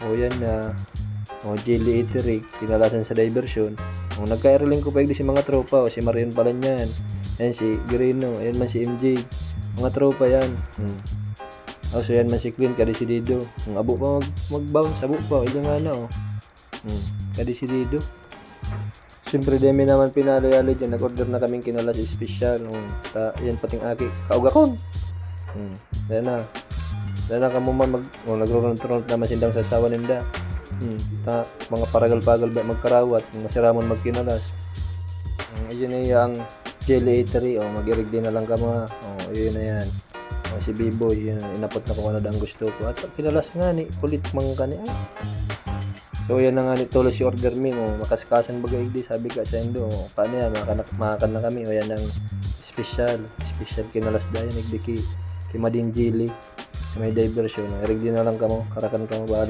O yan na. O jelly eatery, kinalasan sa diversion. O nagka-airline ko pa si mga tropa. O si Marion Palan yan. Yan si Guerrino. Ayan man si MJ. Mga tropa yan. So yan man si Clint, kadesidido. Ang abo pa mag-bounce, abo pa. Ito nga na kadesidido. Siyempre demi naman pinalo-yalo dyan. Nag-order na kaming kinalas special. Yan pating aki. Kaugakon. Yan na. Yan na kamuman nagro-run naman sindang sasawa ninda. Mga paragal-pagal ba magkarawat. Masiramon magkinalas. Ayun na yung jelly eatery. Mag-irig din na lang ka mga. Yun na yan. Si B-Boy, yun, inapot na kung ano ang gusto ko. At kinalas nga ni, kulit mga kani. So yan na nga ni tulos si order me. Makaskasan bagay di, sabi ka sa indo. Paano yan, makakan na kami. Yan ang special kinalas dahil nagdiki. Kimading jelly. May diversion. Irig din na lang ka mo, karakan ka mo, bahala.